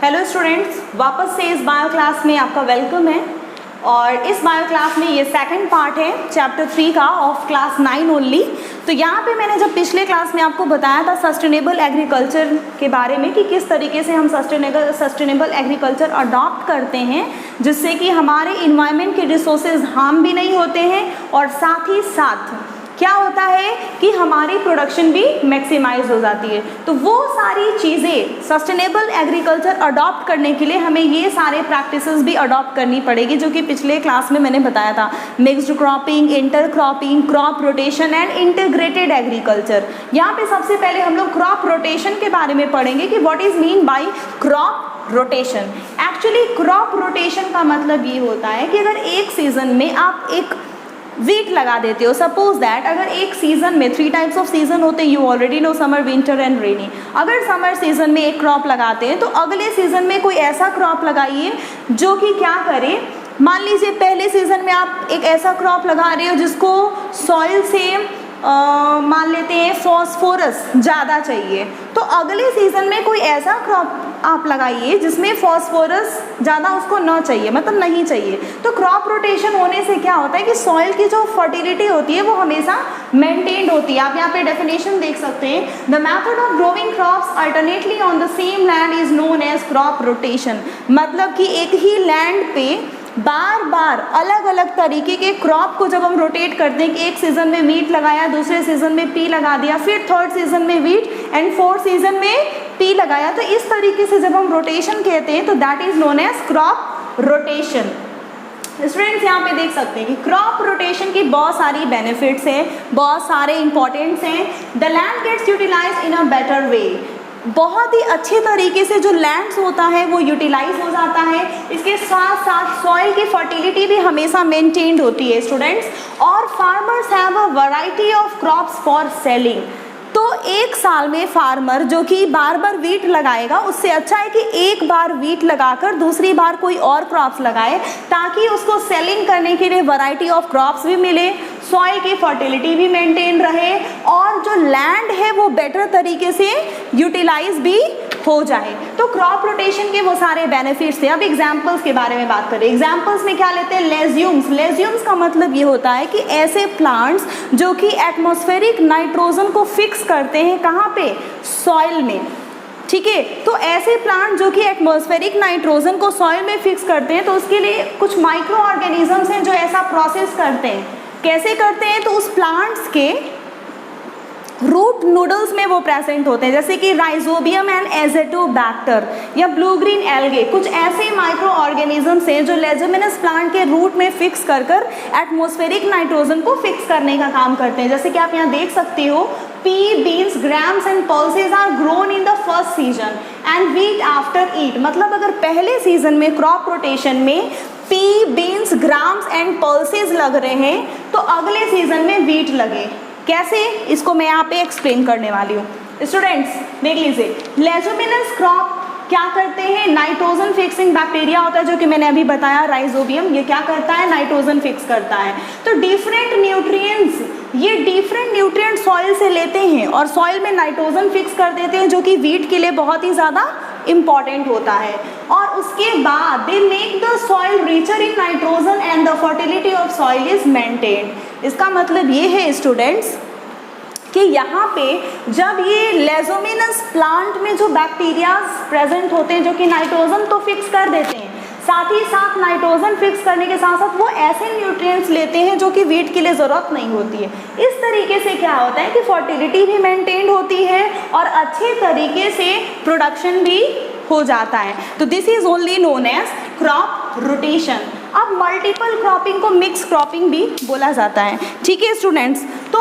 Hello students, वापस से इस बायो क्लास में आपका वेलकम है। और इस बायो क्लास में ये सेकंड पार्ट है चैप्टर 3 का ऑफ क्लास 9 ओनली। तो यहाँ पे मैंने जब पिछले क्लास में आपको बताया था सस्टेनेबल एग्रीकल्चर के बारे में कि किस तरीके से हम सस्टेनेबल एग्रीकल्चर अडॉप्ट करते हैं जिससे कि हमारे इन्वायरमेंट के रिसोर्सेज हार्म भी नहीं होते हैं और साथ ही साथ क्या होता है कि हमारी प्रोडक्शन भी मैक्सिमाइज हो जाती है। तो वो सारी चीज़ें सस्टेनेबल एग्रीकल्चर अडॉप्ट करने के लिए हमें ये सारे प्रैक्टिसेस भी अडॉप्ट करनी पड़ेगी, जो कि पिछले क्लास में मैंने बताया था। Mixed cropping, inter cropping, crop rotation and integrated agriculture. यहाँ पे सबसे पहले हम लोग क्रॉप रोटेशन के बारे में पढ़ेंगे कि what is mean by crop rotation. Actually crop rotation का मतलब ये होता है कि अगर एक सीज़न में आप एक वीट लगा देते हो, सपोज दैट अगर एक सीज़न में 3 टाइप्स ऑफ सीज़न होते हैं, you already know, summer, winter and rainy. अगर समर सीज़न में एक क्रॉप लगाते हैं तो अगले सीज़न में कोई ऐसा क्रॉप लगाइए जो कि क्या करे। मान लीजिए पहले सीज़न में आप एक ऐसा क्रॉप लगा रहे हो जिसको सॉइल से मान लेते हैं फॉस्फोरस ज़्यादा चाहिए, तो अगले सीज़न में कोई ऐसा क्रॉप आप लगाइए जिसमें फॉस्फोरस ज़्यादा उसको न चाहिए, मतलब नहीं चाहिए। तो क्रॉप रोटेशन होने से क्या होता है कि सॉइल की जो फर्टिलिटी होती है वो हमेशा मेंटेन्ड होती है। आप यहाँ पे डेफिनेशन देख सकते हैं, the method of growing crops alternately on the same land is known as crop rotation. मतलब कि एक ही लैंड पे बार बार अलग अलग तरीके के क्रॉप को जब हम रोटेट करते हैं कि एक सीज़न में वीट लगाया, दूसरे सीज़न में पी लगा दिया, फिर थर्ड सीज़न में वीट एंड फोर्थ सीज़न में पी लगाया, तो इस तरीके से जब हम रोटेशन कहते हैं तो that is known as crop rotation. Students यहाँ पे देख सकते हैं कि क्रॉप रोटेशन की बहुत सारी बेनिफिट्स हैं, बहुत सारे इंपॉर्टेंट्स हैं। The land gets utilised in a better way. बहुत ही अच्छे तरीके से जो लैंड्स होता है वो यूटिलाइज हो जाता है। इसके साथ साथ सॉइल की फर्टिलिटी भी हमेशा मेंटेन्ड होती है स्टूडेंट्स। और farmers have a variety of crops for selling. तो एक साल में फार्मर जो कि बार बार वीट लगाएगा, उससे अच्छा है कि एक बार वीट लगाकर दूसरी बार कोई और क्रॉप्स लगाए, ताकि उसको सेलिंग करने के लिए वैरायटी ऑफ क्रॉप्स भी मिले, सॉइल की फर्टिलिटी भी मेंटेन रहे और जो लैंड है वो बेटर तरीके से यूटिलाइज भी हो जाए। तो क्रॉप रोटेशन के वो सारे बेनिफिट्स थे। अब एग्जाम्पल्स के बारे में बात करें। एग्जाम्पल्स में क्या लेते हैं? लेज्यूम्स। लेज्यूम्स का मतलब ये होता है कि ऐसे प्लांट्स जो कि एटमॉस्फेरिक नाइट्रोजन को फिक्स करते हैं, कहाँ पे? सॉइल में। ठीक है, तो ऐसे प्लांट जो कि एटमॉस्फेरिक नाइट्रोजन को सॉइल में फिक्स करते हैं, तो उसके लिए कुछ माइक्रो ऑर्गेनिजम्स हैं जो ऐसा प्रोसेस करते हैं। कैसे करते हैं? तो उस प्लांट्स के रूट नूडल्स में वो प्रेजेंट होते हैं, जैसे कि राइजोबियम एंड एजेटोबैक्टर या ब्लू ग्रीन एल्गे। कुछ ऐसे माइक्रो ऑर्गेनिजम्स हैं जो लेजुमिनस प्लांट के रूट में फिक्स कर एटमॉस्फेरिक नाइट्रोजन को फिक्स करने का काम करते हैं। जैसे कि आप यहाँ देख सकते हो, pea, beans, grams and pulses are grown in the first season and wheat after it. मतलब अगर पहले सीजन में क्रॉप रोटेशन में pea, beans, grams and pulses लग रहे हैं तो अगले सीजन में वीट लगे। कैसे? इसको मैं यहाँ पे एक्सप्लेन करने वाली हूँ। स्टूडेंट्स देख लीजिए, लेजुमिनस क्रॉप क्या करते हैं? नाइट्रोजन फिक्सिंग बैक्टीरिया होता है जो कि मैंने अभी बताया, राइजोबियम। ये क्या करता है? नाइट्रोजन फिक्स करता है। तो डिफरेंट न्यूट्रिएंट्स, ये डिफरेंट न्यूट्रिएंट सॉइल से लेते हैं और सॉइल में नाइट्रोजन फिक्स कर देते हैं, जो कि वीट के लिए बहुत ही ज़्यादा इम्पॉर्टेंट होता है। और उसके बाद they make the soil richer in nitrogen and the fertility of soil is maintained. इसका मतलब ये है स्टूडेंट्स कि यहाँ पे जब ये लेजुमिनस प्लांट में जो बैक्टीरियाज प्रेजेंट होते हैं जो कि नाइट्रोजन तो फिक्स कर देते हैं, साथ ही साथ नाइट्रोजन फिक्स करने के साथ साथ वो ऐसे न्यूट्रिएंट्स लेते हैं जो कि वीट के लिए ज़रूरत नहीं होती है। इस तरीके से क्या होता है कि फर्टिलिटी भी मेंटेन होती है और अच्छे तरीके से प्रोडक्शन भी हो जाता है। तो this is only known as crop rotation. अब मल्टीपल क्रॉपिंग को मिक्स क्रॉपिंग भी बोला जाता है। ठीक है स्टूडेंट्स, तो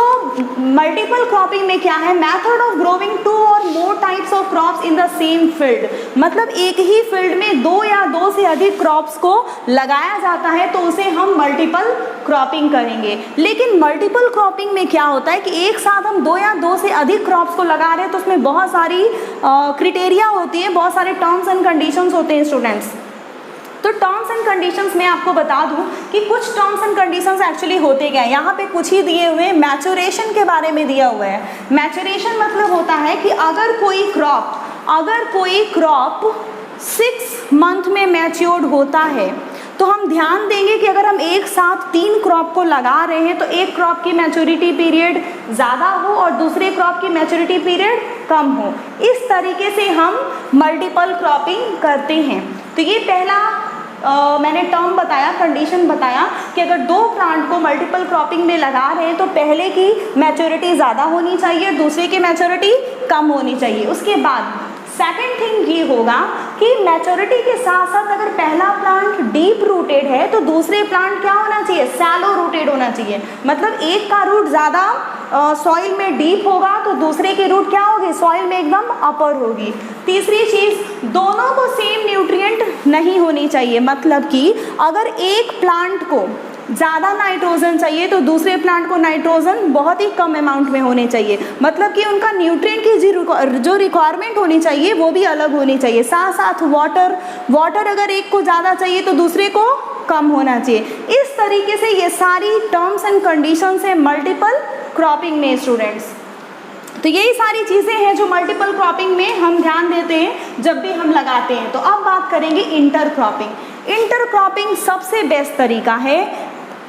मल्टीपल क्रॉपिंग में क्या है? मेथड ऑफ ग्रोइंग 2 और more types of crops in the same field. मतलब एक ही फील्ड में 2 या 2 से अधिक क्रॉप्स को लगाया जाता है तो उसे हम मल्टीपल क्रॉपिंग करेंगे। लेकिन मल्टीपल क्रॉपिंग में क्या होता है कि एक साथ हम 2 या 2 से अधिक क्रॉप्स को लगा रहे हैं तो उसमें बहुत सारी क्राइटेरिया होती है, बहुत सारे टर्म्स एंड कंडीशंस होते हैं स्टूडेंट्स। तो टर्म्स एंड कंडीशंस में आपको बता दूं कि कुछ टर्म्स एंड कंडीशंस एक्चुअली होते क्या हैं। यहाँ पे कुछ ही दिए हुए हैं। मैच्योरेशन के बारे में दिया हुआ है। मैच्योरेशन मतलब होता है कि अगर कोई क्रॉप 6 मंथ में मैच्योर्ड होता है, तो हम ध्यान देंगे कि अगर हम एक साथ 3 क्रॉप को लगा रहे हैं तो एक क्रॉप की मैच्योरिटी पीरियड ज़्यादा हो और दूसरे क्रॉप की मैच्योरिटी पीरियड कम हो। इस तरीके से हम मल्टीपल क्रॉपिंग करते हैं। तो ये पहला मैंने टर्म बताया, कंडीशन बताया कि अगर 2 प्लांट को मल्टीपल क्रॉपिंग में लगा रहे हैं तो पहले की मैच्योरिटी ज़्यादा होनी चाहिए, दूसरे की मैच्योरिटी कम होनी चाहिए। उसके बाद सेकेंड थिंग ये होगा कि मैच्योरिटी के साथ साथ अगर पहला प्लांट डीप रूटेड है तो दूसरे प्लांट क्या होना चाहिए, सैलो रूटेड होना चाहिए। मतलब एक का रूट ज़्यादा सॉइल में डीप होगा तो दूसरे की रूट क्या होगी, सॉइल में एकदम अपर होगी। तीसरी चीज़, दोनों को सेम न्यूट्रिएंट नहीं होनी चाहिए। मतलब कि अगर एक प्लांट को ज़्यादा नाइट्रोजन चाहिए तो दूसरे प्लांट को नाइट्रोजन बहुत ही कम अमाउंट में होने चाहिए। मतलब कि उनका न्यूट्रिएंट की जो रिक्वायरमेंट होनी चाहिए वो भी अलग होनी चाहिए। साथ साथ वाटर अगर एक को ज़्यादा चाहिए तो दूसरे को कम होना चाहिए। इस तरीके से ये सारी टर्म्स एंड कंडीशंस हैं मल्टीपल क्रॉपिंग में स्टूडेंट्स। तो यही सारी चीज़ें हैं जो मल्टीपल क्रॉपिंग में हम ध्यान देते हैं जब भी हम लगाते हैं। तो अब बात करेंगे इंटर क्रॉपिंग। इंटर क्रॉपिंग सबसे बेस्ट तरीका है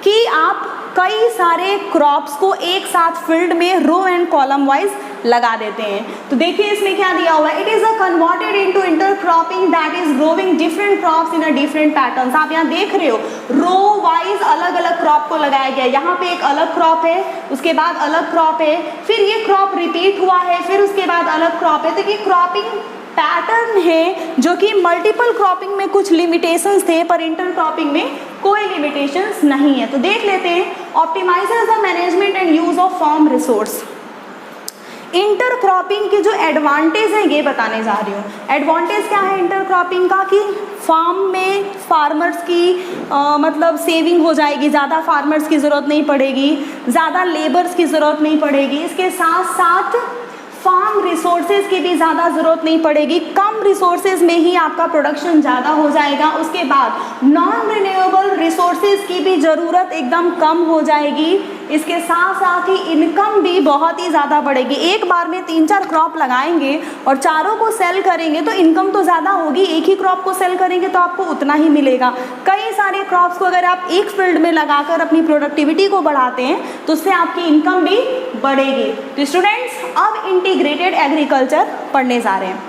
कि आप कई सारे क्रॉप्स को एक साथ फील्ड में रो एंड कॉलम वाइज लगा देते हैं। तो देखिए इसमें क्या दिया हुआ है, it is a converted into inter cropping that is growing different crops in a different patterns. आप यहाँ देख रहे हो रो वाइज अलग अलग क्रॉप को लगाया गया। यहाँ पे एक अलग क्रॉप है, उसके बाद अलग क्रॉप है, फिर ये क्रॉप रिपीट हुआ है, फिर उसके बाद अलग क्रॉप है। तो ये क्रॉपिंग पैटर्न है जो कि मल्टीपल क्रॉपिंग में कुछ लिमिटेशंस थे पर इंटर क्रॉपिंग में कोई लिमिटेशंस नहीं है। तो देख लेते हैं, optimizes the management and use of farm resource. Intercropping के जो एडवांटेज है ये बताने जा रही हूँ। एडवांटेज क्या है इंटर क्रॉपिंग का कि फार्म में फार्मर्स की मतलब सेविंग हो जाएगी, ज़्यादा फार्मर्स की ज़रूरत नहीं पड़ेगी, ज़्यादा लेबर्स की ज़रूरत नहीं पड़ेगी। इसके साथ साथ फार्म रिसोर्सेज की भी ज़्यादा ज़रूरत नहीं पड़ेगी, कम रिसोर्सेज में ही आपका प्रोडक्शन ज़्यादा हो जाएगा। उसके बाद नॉन रिन्यूएबल रिसोर्सेज की भी ज़रूरत एकदम कम हो जाएगी। इसके साथ साथ ही इनकम भी बहुत ही ज़्यादा बढ़ेगी। एक बार में 3-4 क्रॉप लगाएंगे और चारों को सेल करेंगे तो इनकम तो ज़्यादा होगी, एक ही क्रॉप को सेल करेंगे तो आपको उतना ही मिलेगा। कई सारे क्रॉप्स को अगर आप एक फील्ड में लगाकर अपनी प्रोडक्टिविटी को बढ़ाते हैं तो उससे आपकी इनकम भी बढ़ेगी। तो स्टूडेंट्स अब इंटीग्रेटेड एग्रीकल्चर पढ़ने जा रहे हैं।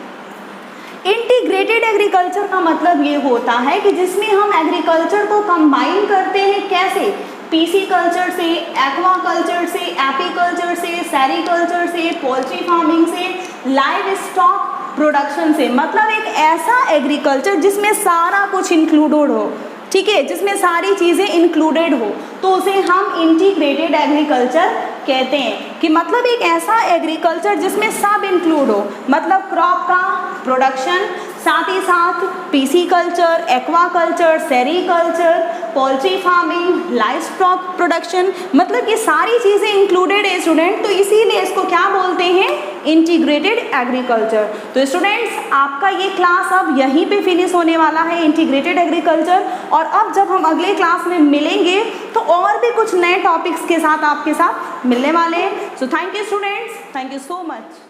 इंटीग्रेटेड एग्रीकल्चर का मतलब ये होता है कि जिसमें हम एग्रीकल्चर को कंबाइन करते हैं। कैसे? पीसी कल्चर से, एक्वाकल्चर से, एपीकल्चर से, सेरीकल्चर से, पोल्ट्री फार्मिंग से, लाइव स्टॉक प्रोडक्शन से। मतलब एक ऐसा एग्रीकल्चर जिसमें सारा कुछ इंक्लूडेड हो, ठीक है, जिसमें सारी चीज़ें इंक्लूडेड हो, तो उसे हम इंटीग्रेटेड एग्रीकल्चर कहते हैं। कि मतलब एक ऐसा एग्रीकल्चर जिसमें सब इंक्लूड हो, मतलब क्रॉप का प्रोडक्शन, साथ ही साथ PC culture, aquaculture, sericulture, poultry farming, live stock production, मतलब ये सारी चीज़ें इंक्लूडेड है स्टूडेंट। तो इसीलिए इसको क्या बोलते हैं, इंटीग्रेटेड एग्रीकल्चर। तो स्टूडेंट्स आपका ये क्लास अब यहीं पे फिनिश होने वाला है, इंटीग्रेटेड एग्रीकल्चर। और अब जब हम अगले क्लास में मिलेंगे तो और भी कुछ नए टॉपिक्स के साथ आपके साथ मिलने वाले हैं। So thank you students, thank you so much.